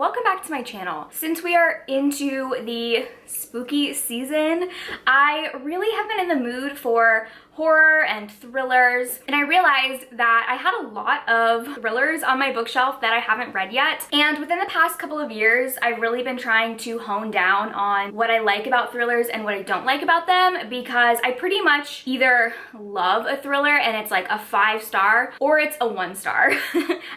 welcome back to my channel. Since we are into the spooky season, I really have been in the mood for horror and thrillers, and I realized that I had a lot of thrillers on my bookshelf that I haven't read yet. And within the past couple of years, I've really been trying to hone down on what I like about thrillers and what I don't like about them, because I pretty much either love a thriller and it's like a 5-star, or it's a 1-star.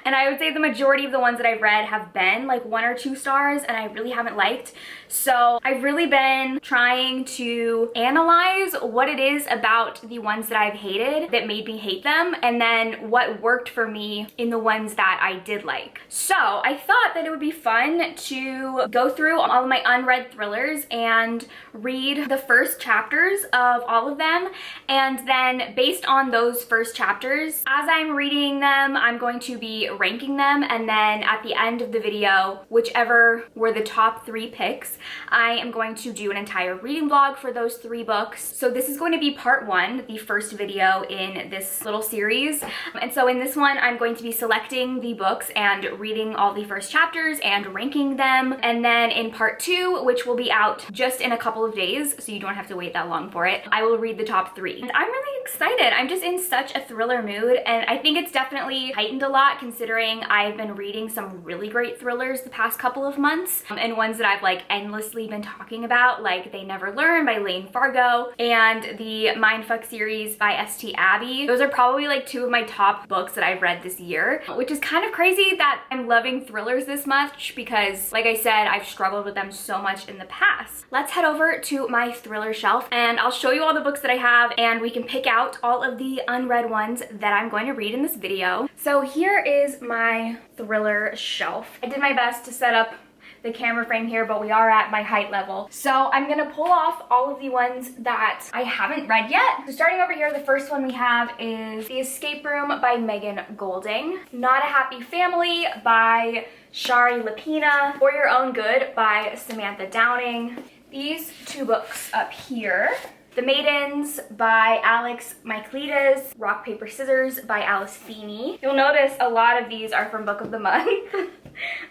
And I would say the majority of the ones that I've read have been like 1 or 2 stars, and I really haven't liked. So I've really been trying to analyze what it is about the ones that I've hated that made me hate them, and then what worked for me in the ones that I did like. So I thought that it would be fun to go through all of my unread thrillers and read the first chapters of all of them, and then based on those first chapters, as I'm reading them, I'm going to be ranking them, and then at the end of the video, whichever were the top 3 picks, I am going to do an entire reading vlog for those 3 books. So this is going to be part 1, the first video in this little series. And so in this one, I'm going to be selecting the books and reading all the first chapters and ranking them. And then in part 2, which will be out just in a couple of days, so you don't have to wait that long for it, I will read the top 3. And I'm really excited. I'm just in such a thriller mood, and I think it's definitely heightened a lot considering I've been reading some really great thrillers the past couple of months, and ones that I've like endlessly been talking about, like They Never Learn by Lane Fargo and the Mindfuck series by St. Abby. Those are probably like 2 of my top books that I've read this year, which is kind of crazy that I'm loving thrillers this much because, like I said, I've struggled with them so much in the past. Let's head over to my thriller shelf and I'll show you all the books that I have, and we can pick out all of the unread ones that I'm going to read in this video. So here is my thriller shelf. I did my best to set up the camera frame here, but we are at my height level. So I'm gonna pull off all of the ones that I haven't read yet. So starting over here, the first one we have is The Escape Room by Megan Golding, Not a Happy Family by Shari Lapina, For Your Own Good by Samantha Downing. These 2 books up here, The Maidens by Alex Michaelides, Rock, Paper, Scissors by Alice Feeney. You'll notice a lot of these are from Book of the Month.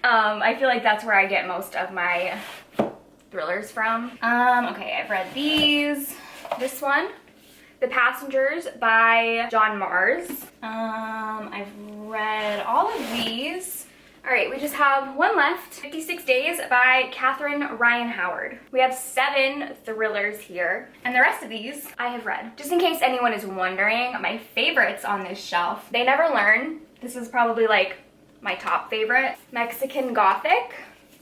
I feel like that's where I get most of my thrillers from. Okay, I've read these. This one, The Passengers by John Mars. I've read all of these. All right, we just have one left. 56 Days by Catherine Ryan Howard. We have 7 thrillers here, and the rest of these I have read. Just in case anyone is wondering, my favorites on this shelf, They Never Learn. This is probably like my top favorite. Mexican Gothic.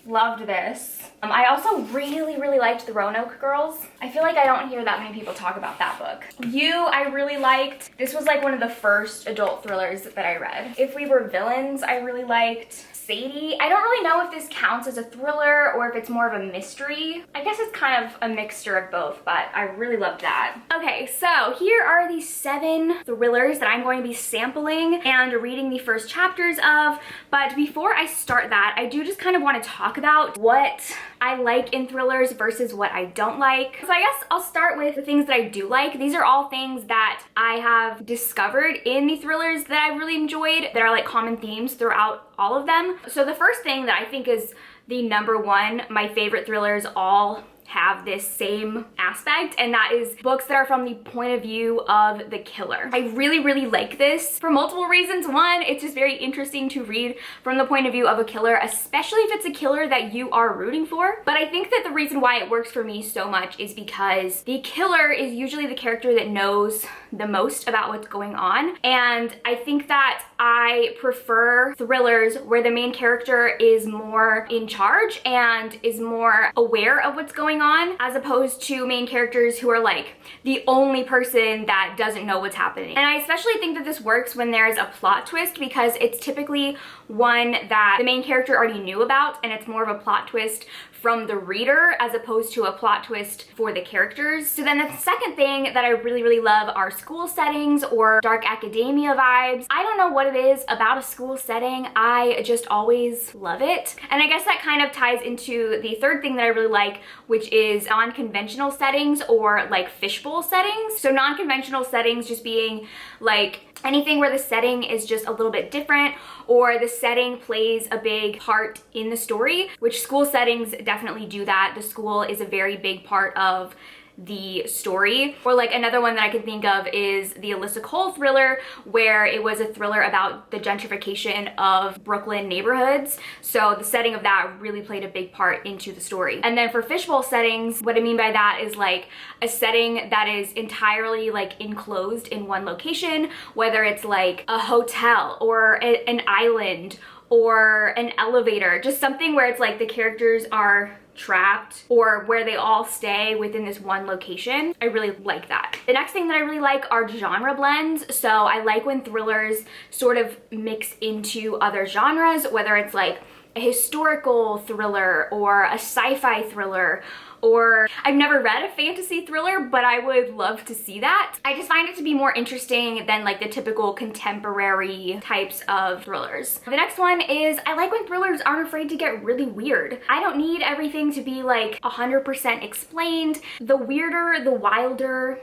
Loved this. I also really liked The Roanoke Girls. I feel like I don't hear that many people talk about that book. You, I really liked. This was like one of the first adult thrillers that I read. If We Were Villains, I really liked. Sadie. I don't really know if this counts as a thriller or if it's more of a mystery. I guess it's kind of a mixture of both, but I really loved that. Okay, so here are the 7 thrillers that I'm going to be sampling and reading the first chapters of. But before I start that, I do just kind of want to talk about what I like in thrillers versus what I don't like. So I guess I'll start with the things that I do like. These are all things that I have discovered in the thrillers that I really enjoyed, that are like common themes throughout all of them. So the first thing that I think is the number 1, my favorite thrillers all have this same aspect, and that is books that are from the point of view of the killer. I really like this for multiple reasons. One, it's just very interesting to read from the point of view of a killer, especially if it's a killer that you are rooting for. But I think that the reason why it works for me so much is because the killer is usually the character that knows the most about what's going on, and I think that I prefer thrillers where the main character is more in charge and is more aware of what's going on, as opposed to main characters who are like the only person that doesn't know what's happening. And I especially think that this works when there's a plot twist, because it's typically one that the main character already knew about, and it's more of a plot twist from the reader as opposed to a plot twist for the characters. So then the second thing that I really love are school settings or dark academia vibes. I don't know what it is about a school setting, I just always love it. And I guess that kind of ties into the third thing that I really like, which is non-conventional settings or like fishbowl settings. So non-conventional settings just being like anything where the setting is just a little bit different or the setting plays a big part in the story, which school settings definitely do that. The school is a very big part of the story. Or like another one that I can think of is the Alyssa Cole thriller, where it was a thriller about the gentrification of Brooklyn neighborhoods. So the setting of that really played a big part into the story. And then for fishbowl settings, what I mean by that is like a setting that is entirely like enclosed in one location, whether it's like a hotel or an island or an elevator, just something where it's like the characters are trapped or where they all stay within this one location. I really like that. The next thing that I really like are genre blends. So I like when thrillers sort of mix into other genres, whether it's like a historical thriller or a sci-fi thriller, or I've never read a fantasy thriller, but I would love to see that. I just find it to be more interesting than like the typical contemporary types of thrillers. The next one is I like when thrillers aren't afraid to get really weird. I don't need everything to be like 100% explained. The weirder, the wilder,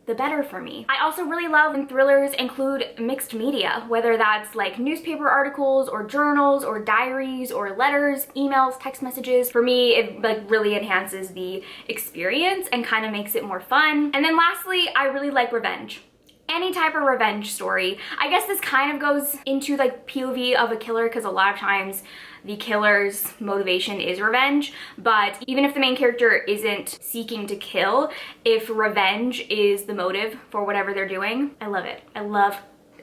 the better for me. I also really love when thrillers include mixed media, whether that's like newspaper articles or journals or diaries or letters, emails, text messages. For me, it like really enhances the experience and kind of makes it more fun. And then lastly, I really like revenge. Any type of revenge story. I guess this kind of goes into like POV of a killer because a lot of times the killer's motivation is revenge, but even if the main character isn't seeking to kill, if revenge is the motive for whatever they're doing, I love it. I love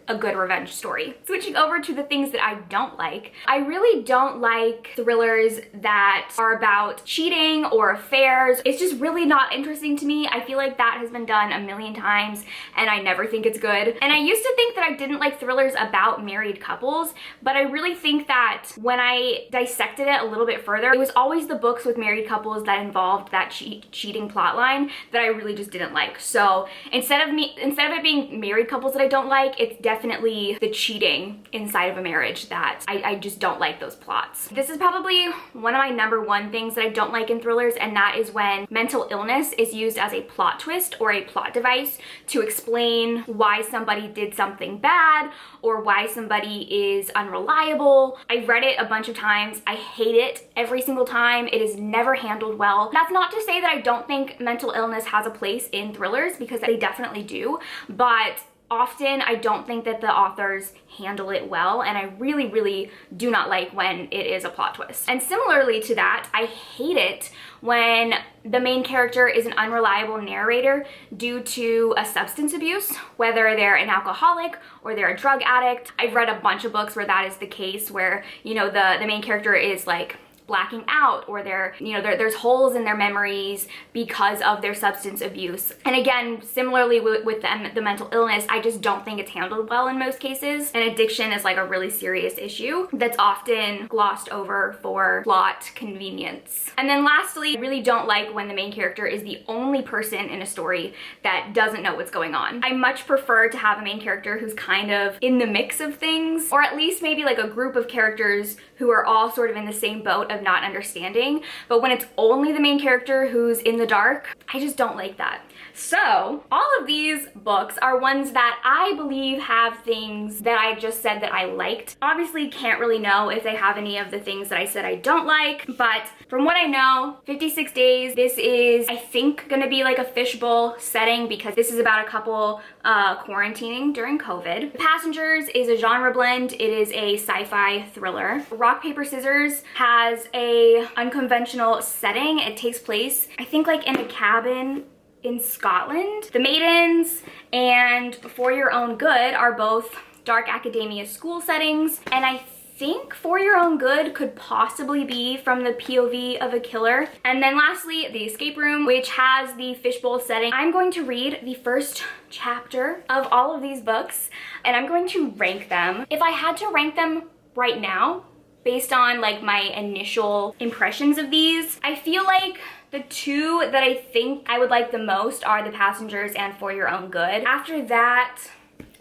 a good revenge story. Switching over to the things that I don't like. I really don't like thrillers that are about cheating or affairs. It's just really not interesting to me. I feel like that has been done a million times and I never think it's good. And I used to think that I didn't like thrillers about married couples, but I really think that when I dissected it a little bit further, it was always the books with married couples that involved that cheating plot line that I really just didn't like. So instead of it being married couples that I don't like, it's definitely the cheating inside of a marriage that I just don't like those plots. This is probably one of my #1 things that I don't like in thrillers, and that is when mental illness is used as a plot twist or a plot device to explain why somebody did something bad or why somebody is unreliable. I've read it a bunch of times. I hate it every single time. It is never handled well. That's not to say that I don't think mental illness has a place in thrillers, because they definitely do, but often I don't think that the authors handle it well, and I really, really do not like when it is a plot twist. And similarly to that, I hate it when the main character is an unreliable narrator due to a substance abuse, whether they're an alcoholic or they're a drug addict. I've read a bunch of books where that is the case, where, you know, the main character is like blacking out, or there's holes in their memories because of their substance abuse. And again, similarly with the mental illness, I just don't think it's handled well in most cases. And addiction is like a really serious issue that's often glossed over for plot convenience. And then lastly, I really don't like when the main character is the only person in a story that doesn't know what's going on. I much prefer to have a main character who's kind of in the mix of things, or at least maybe like a group of characters who are all sort of in the same boat of not understanding. But when it's only the main character who's in the dark, I just don't like that. So all of these books are ones that I believe have things that I just said that I liked. Obviously can't really know if they have any of the things that I said I don't like, but from what I know, 56 Days, this is, I think, gonna be like a fishbowl setting, because this is about a couple quarantining during COVID. The Passengers is a genre blend. It is a sci-fi thriller. Rock, Paper, Scissors has a unconventional setting. It takes place, I think, like in a cabin in Scotland. The Maidens and For Your Own Good are both dark academia school settings, and I think For Your Own Good could possibly be from the POV of a killer. And then lastly, The Escape Room, which has the fishbowl setting. I'm going to read the first chapter of all of these books, and I'm going to rank them. If I had to rank them right now, based on like my initial impressions of these, I feel like the two that I think I would like the most are The Passengers and For Your Own Good. After that,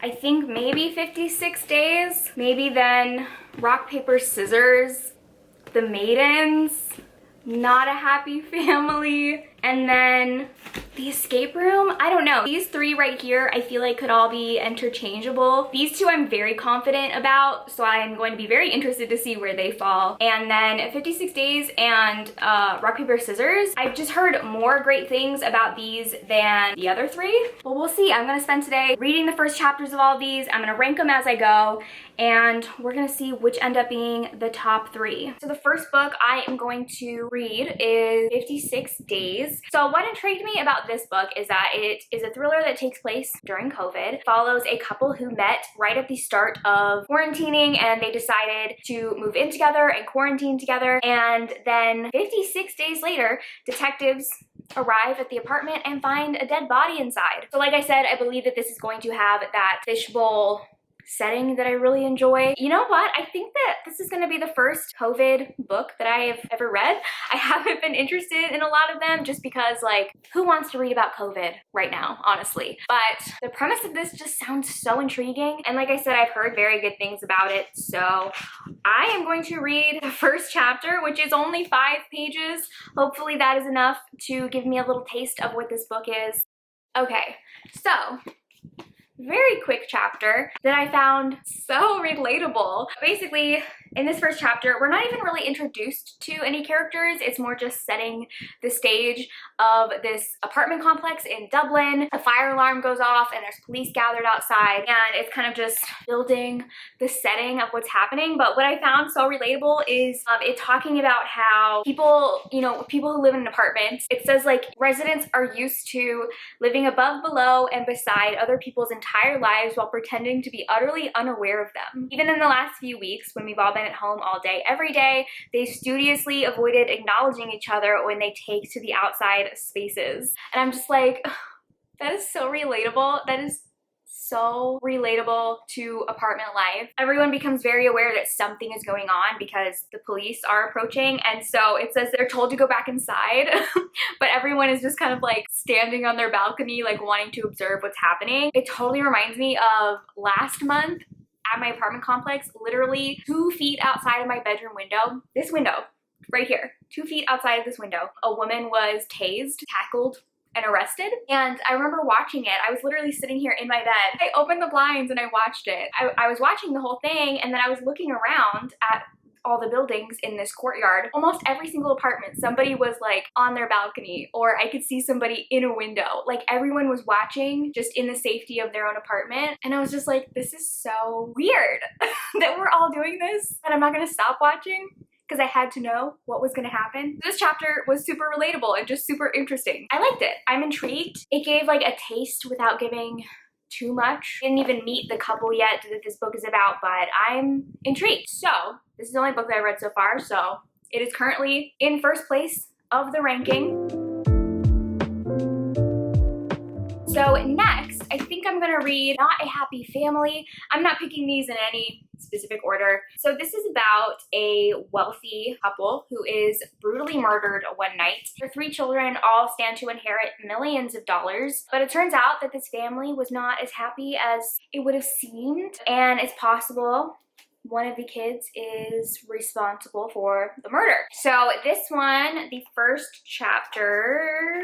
I think maybe 56 Days, maybe then Rock, Paper, Scissors, The Maidens, Not a Happy Family, and then The escape room, I don't know. These three right here, I feel like could all be interchangeable. These two I'm very confident about, so I'm going to be very interested to see where they fall. And then 56 Days and Rock, Paper, Scissors. I've just heard more great things about these than the other three. But we'll see. I'm gonna spend today reading the first chapters of all of these. I'm gonna rank them as I go, and we're gonna see which end up being the top three. So the first book I am going to read is 56 Days. So what intrigued me about this book is that it is a thriller that takes place during COVID, follows a couple who met right at the start of quarantining, and they decided to move in together and quarantine together. And then 56 days later, detectives arrive at the apartment and find a dead body inside. So like I said, I believe that this is going to have that fishbowl setting that I really enjoy. You know what? I think that this is going to be the first COVID book that I have ever read. I haven't been interested in a lot of them just because, like, who wants to read about COVID right now, honestly? But the premise of this just sounds so intriguing. And like I said, I've heard very good things about it. So I am going to read the first chapter, which is only 5 pages. Hopefully that is enough to give me a little taste of what this book is. Okay, so very quick chapter that I found so relatable. Basically, in this first chapter, we're not even really introduced to any characters. It's more just setting the stage of this apartment complex in Dublin. A fire alarm goes off and there's police gathered outside, and it's kind of just building the setting of what's happening. But what I found so relatable is it talking about how people, people who live in apartments, it says like residents are used to living above, below, and beside other people's entire lives while pretending to be utterly unaware of them. Even in the last few weeks, when we've all been at home all day, every day, they studiously avoided acknowledging each other when they take to the outside spaces. And I'm just like, that is so relatable. That is so relatable to apartment life. Everyone becomes very aware that something is going on because the police are approaching, and so it says they're told to go back inside, but everyone is just kind of like standing on their balcony, like wanting to observe what's happening. It totally reminds me of last month at my apartment complex, literally 2 feet outside of my bedroom window, this window right here, 2 feet outside of this window, a woman was tased, tackled, and arrested. And I remember watching it. I was literally sitting here in my bed. I opened the blinds and I watched it. I was watching the whole thing, and then I was looking around at all the buildings in this courtyard. Almost every single apartment, somebody was like on their balcony, or I could see somebody in a window. Like everyone was watching just in the safety of their own apartment. And I was just like, this is so weird that we're all doing this, and I'm not gonna stop watching because I had to know what was going to happen. This chapter was super relatable and just super interesting. I liked it. I'm intrigued. It gave like a taste without giving too much. Didn't even meet the couple yet that this book is about, but I'm intrigued. So this is the only book that I read so far, so it is currently in first place of the ranking. So next, I think I'm gonna read Not a Happy Family. I'm not picking these in any specific order. So this is about a wealthy couple who is brutally murdered one night. Their 3 children all stand to inherit millions of dollars, but it turns out that this family was not as happy as it would have seemed, and it's possible one of the kids is responsible for the murder. So this one, the first chapter,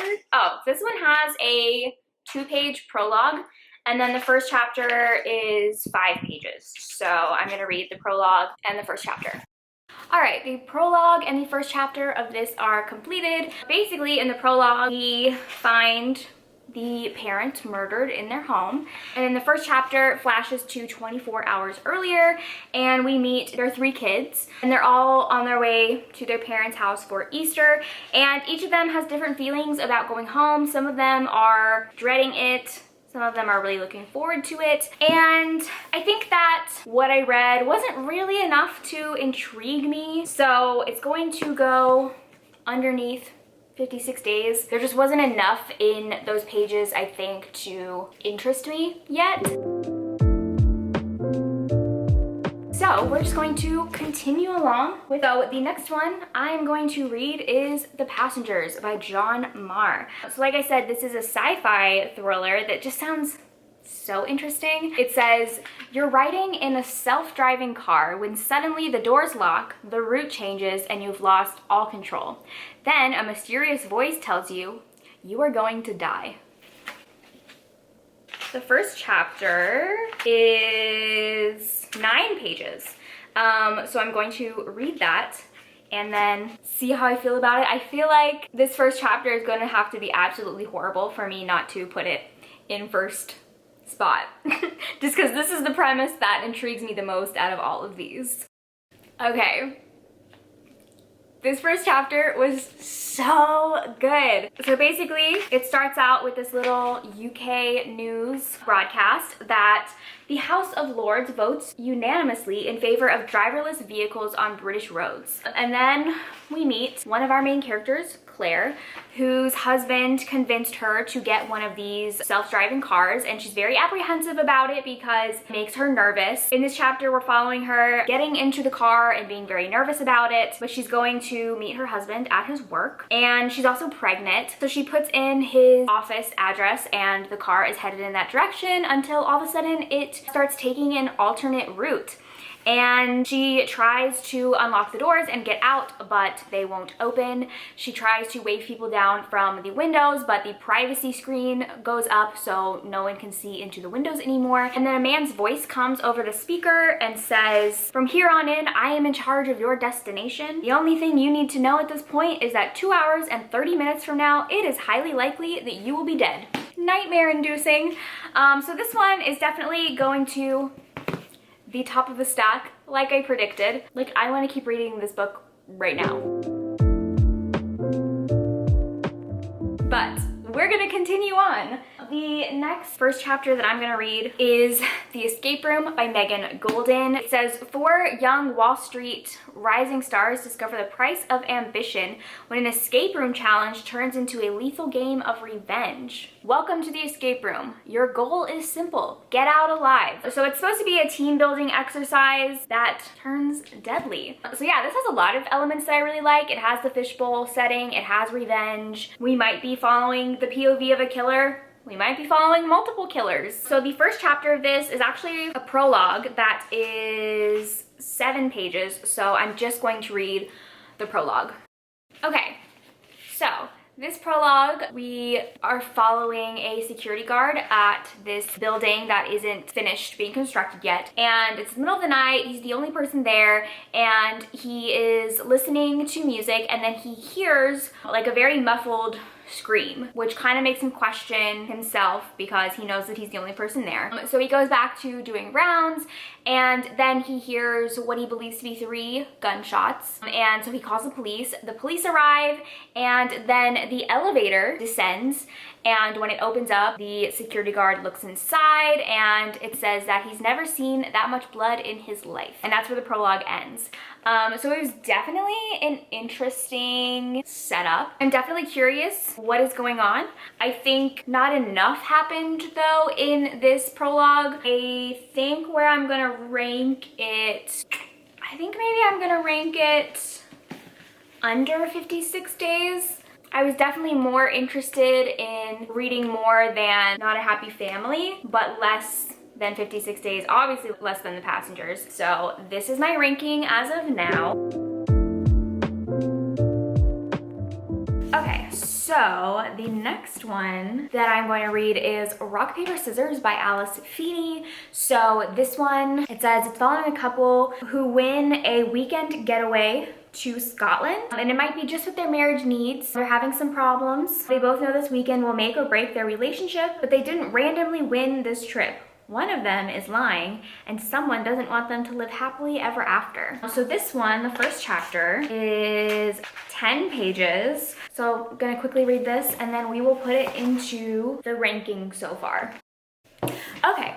this one has a 2-page prologue, and then the first chapter is 5 pages. So I'm going to read the prologue and the first chapter. All right, the prologue and the first chapter of this are completed. Basically, in the prologue, we find the parent murdered in their home, and in the first chapter flashes to 24 hours earlier, and we meet their 3 kids, and they're all on their way to their parents' house for Easter, and each of them has different feelings about going home. Some of them are dreading it, some of them are really looking forward to it, and I think that what I read wasn't really enough to intrigue me, so it's going to go underneath 56 days. There just wasn't enough in those pages, I think, to interest me yet. So we're just going to continue along with, the next one I'm going to read is The Passengers by John Marr. So like I said, this is a sci-fi thriller that just sounds so interesting. It says, you're riding in a self-driving car when suddenly the doors lock, the route changes, and you've lost all control. Then a mysterious voice tells you, you are going to die. The first chapter is 9 pages. So I'm going to read that and then see how I feel about it. I feel like this first chapter is going to have to be absolutely horrible for me not to put it in first spot. Just because this is the premise that intrigues me the most out of all of these. Okay. This first chapter was so good. So basically, it starts out with this little UK news broadcast that the House of Lords votes unanimously in favor of driverless vehicles on British roads. And then we meet one of our main characters, Claire, whose husband convinced her to get one of these self-driving cars, and she's very apprehensive about it because it makes her nervous. In this chapter, we're following her getting into the car and being very nervous about it, but she's going to meet her husband at his work, and she's also pregnant. So she puts in his office address and the car is headed in that direction until all of a sudden it starts taking an alternate route. And she tries to unlock the doors and get out, but they won't open. She tries to wave people down from the windows, but the privacy screen goes up so no one can see into the windows anymore. And then a man's voice comes over the speaker and says, "From here on in, I am in charge of your destination. The only thing you need to know at this point is that 2 hours and 30 minutes from now, it is highly likely that you will be dead." Nightmare inducing. So this one is definitely going to the top of the stack, like I predicted. Like, I want to keep reading this book right now. But we're gonna continue on. The next first chapter that I'm gonna read is The Escape Room by Megan Golden. It says, 4 young Wall Street rising stars discover the price of ambition when an escape room challenge turns into a lethal game of revenge. Welcome to the escape room. Your goal is simple: get out alive. So it's supposed to be a team building exercise that turns deadly. So yeah, this has a lot of elements that I really like. It has the fishbowl setting, it has revenge. We might be following the POV of a killer. We might be following multiple killers. So the first chapter of this is actually a prologue that is 7 pages. So I'm just going to read the prologue. Okay, so this prologue, we are following a security guard at this building that isn't finished being constructed yet. And it's the middle of the night, he's the only person there, and he is listening to music, and then he hears like a very muffled scream, which kind of makes him question himself because he knows that he's the only person there. So he goes back to doing rounds, and then he hears what he believes to be 3 gunshots, and so he calls the police. The police arrive, and then the elevator descends, and when it opens up, the security guard looks inside, and it says that he's never seen that much blood in his life. And that's where the prologue ends. So it was definitely an interesting setup. I'm definitely curious what is going on. I think not enough happened though in this prologue. I think where I'm gonna rank it, I think maybe I'm gonna rank it under 56 days. I was definitely more interested in reading more than Not a Happy Family, but less than 56 days, obviously less than The Passengers. So this is my ranking as of now. Okay, so the next one that I'm going to read is Rock, Paper, Scissors by Alice Feeney. So this one, it says it's following a couple who win a weekend getaway to Scotland, and it might be just what their marriage needs. They're having some problems. They both know this weekend will make or break their relationship, but they didn't randomly win this trip. One of them is lying, and someone doesn't want them to live happily ever after. So this one, the first chapter, is 10 pages. So I'm gonna quickly read this, and then we will put it into the ranking so far. Okay.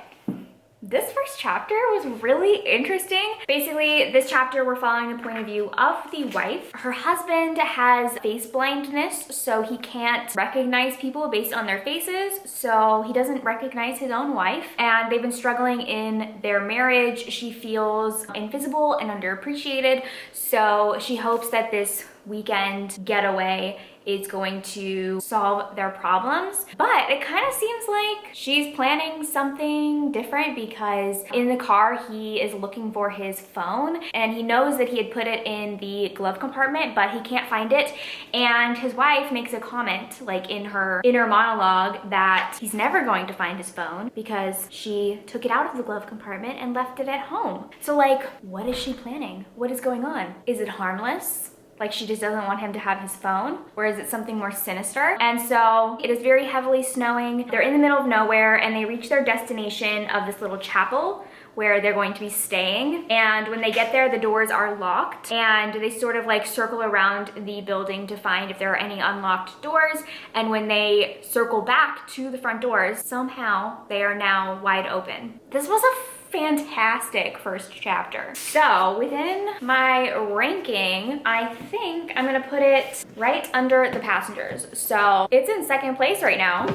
This first chapter was really interesting. Basically, this chapter we're following the point of view of the wife. Her husband has face blindness, so he can't recognize people based on their faces, so he doesn't recognize his own wife. And they've been struggling in their marriage. She feels invisible and underappreciated, so she hopes that this weekend getaway is going to solve their problems. But it kind of seems like she's planning something different, because in the car he is looking for his phone and he knows that he had put it in the glove compartment, but he can't find it. And his wife makes a comment, like in her inner monologue, that he's never going to find his phone because she took it out of the glove compartment and left it at home. So like, what is she planning? What is going on? Is it harmless? Like she just doesn't want him to have his phone? Or is it something more sinister? And so it is very heavily snowing. They're in the middle of nowhere and they reach their destination of this little chapel where they're going to be staying. And when they get there, the doors are locked and they sort of like circle around the building to find if there are any unlocked doors. And when they circle back to the front doors, somehow they are now wide open. This was a fantastic first chapter. So within my ranking, I think I'm gonna put it right under The Passengers. So it's in second place right now.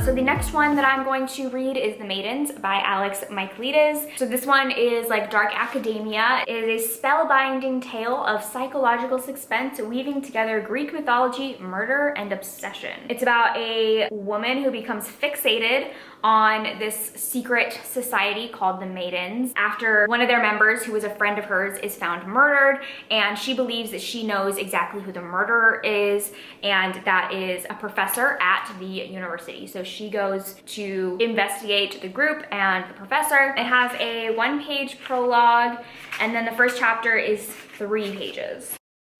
So the next one that I'm going to read is The Maidens by Alex Michaelides. So this one is like dark academia. It is a spellbinding tale of psychological suspense weaving together Greek mythology, murder, and obsession. It's about a woman who becomes fixated on this secret society called the Maidens after one of their members, who was a friend of hers, is found murdered, and she believes that she knows exactly who the murderer is, and that is a professor at the university. So she goes to investigate the group and the professor. It has a 1-page prologue, and then the first chapter is 3 pages.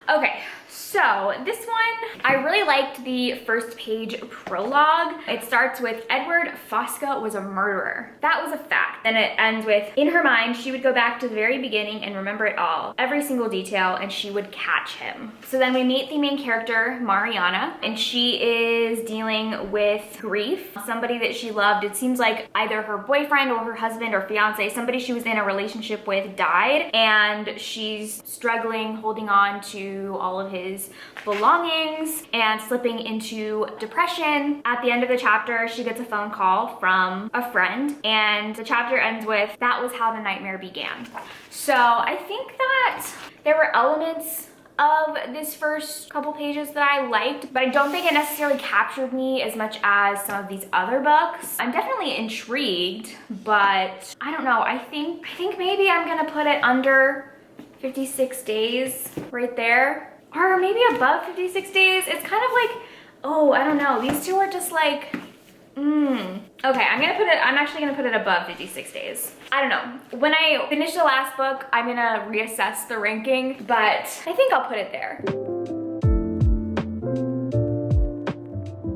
Okay, so this one, I really liked the first page prologue. It starts with Edward Fosca was a murderer. That was a fact. Then it ends with, in her mind, she would go back to the very beginning and remember it all, every single detail, and she would catch him. So then we meet the main character, Mariana, and she is dealing with grief. Somebody that she loved, it seems like either her boyfriend or her husband or fiance, somebody she was in a relationship with, died, and she's struggling, holding on to all of his belongings and slipping into depression. At the end of the chapter, she gets a phone call from a friend, and the chapter ends with, that was how the nightmare began. So I think that there were elements of this first couple pages that I liked, but I don't think it necessarily captured me as much as some of these other books. I'm definitely intrigued, but I don't know. I think maybe I'm gonna put it under 56 days right there, or maybe above 56 days. It's kind of like, oh, I don't know. These two are just like, Okay, I'm actually gonna put it above 56 days. I don't know. When I finish the last book, I'm gonna reassess the ranking, but I think I'll put it there.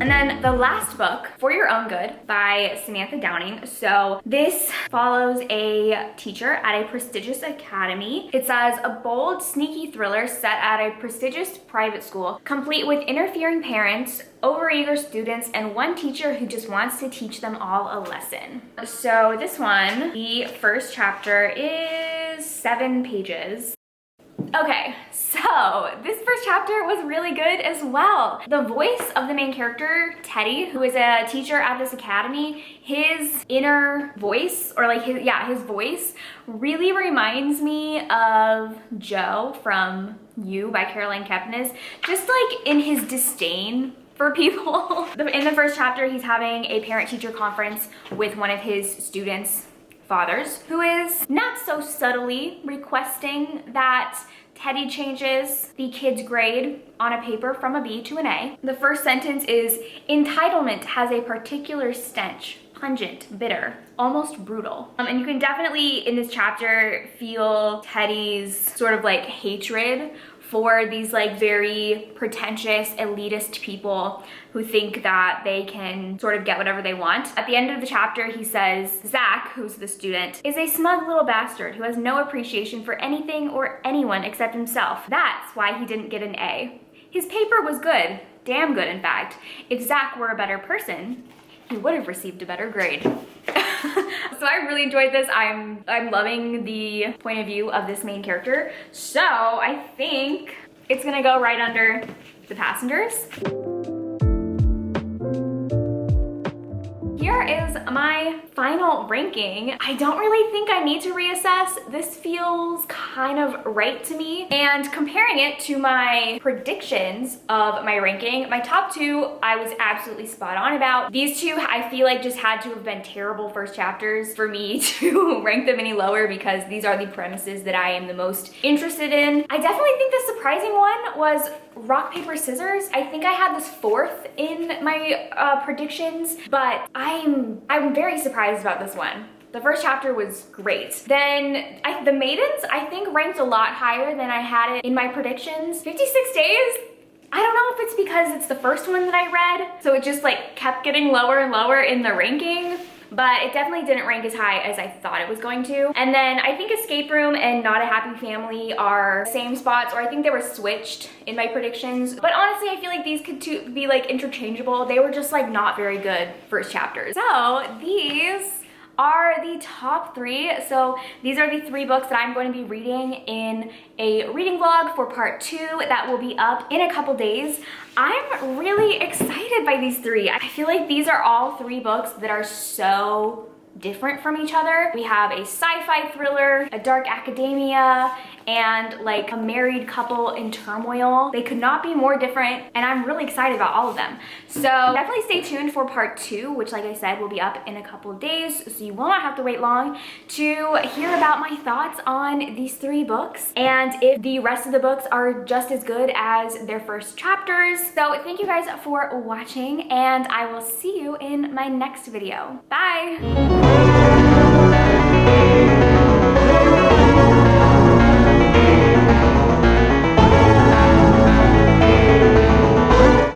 And then the last book, For Your Own Good by Samantha Downing. So this follows a teacher at a prestigious academy. It says, a bold, sneaky thriller set at a prestigious private school, complete with interfering parents, overeager students, and one teacher who just wants to teach them all a lesson. So this one, the first chapter is 7 pages. Okay, so this first chapter was really good as well. The voice of the main character, Teddy, who is a teacher at this academy, his inner voice, or like his voice really reminds me of Joe from You by Caroline Kepnes, just like in his disdain for people. In the first chapter, he's having a parent-teacher conference with one of his students' fathers, who is not so subtly requesting that Teddy changes the kid's grade on a paper from a B to an A. The first sentence is, entitlement has a particular stench, pungent, bitter, almost brutal. And you can definitely in this chapter feel Teddy's sort of like hatred for these like very pretentious, elitist people who think that they can sort of get whatever they want. At the end of the chapter, he says, Zach, who's the student, is a smug little bastard who has no appreciation for anything or anyone except himself. That's why he didn't get an A. His paper was good, damn good in fact. If Zach were a better person, he would have received a better grade. So I really enjoyed this. I'm loving the point of view of this main character. So I think it's gonna go right under The Passengers. here is my final ranking. I don't really think I need to reassess. This feels kind of right to me. And comparing it to my predictions of my ranking, my top two I was absolutely spot on about. These two I feel like just had to have been terrible first chapters for me to rank them any lower, because these are the premises that I am the most interested in. I definitely think the surprising one was rock, paper, scissors. I think I had this fourth in my predictions, but I'm very surprised about this one. The first chapter was great. Then the Maidens, I think, ranked a lot higher than I had it in my predictions. 56 days? I don't know if it's because it's the first one that I read, so it just like kept getting lower and lower in the ranking, but it definitely didn't rank as high as I thought it was going to. And then I think Escape Room and Not a Happy Family are same spots, or I think they were switched in my predictions. But honestly, I feel like these could be like interchangeable. They were just like not very good first chapters. So these are the top three. So these are the three books that I'm going to be reading in a reading vlog for part 2 that will be up in a couple days. I'm really excited by these three. I feel like these are all three books that are so different from each other. We have a sci-fi thriller, a dark academia, and like a married couple in turmoil. They could not be more different, and I'm really excited about all of them. So definitely stay tuned for part 2, which like I said will be up in a couple of days, so you will not have to wait long to hear about my thoughts on these three books and if the rest of the books are just as good as their first chapters. So thank you guys for watching, and I will see you in my next video. Bye!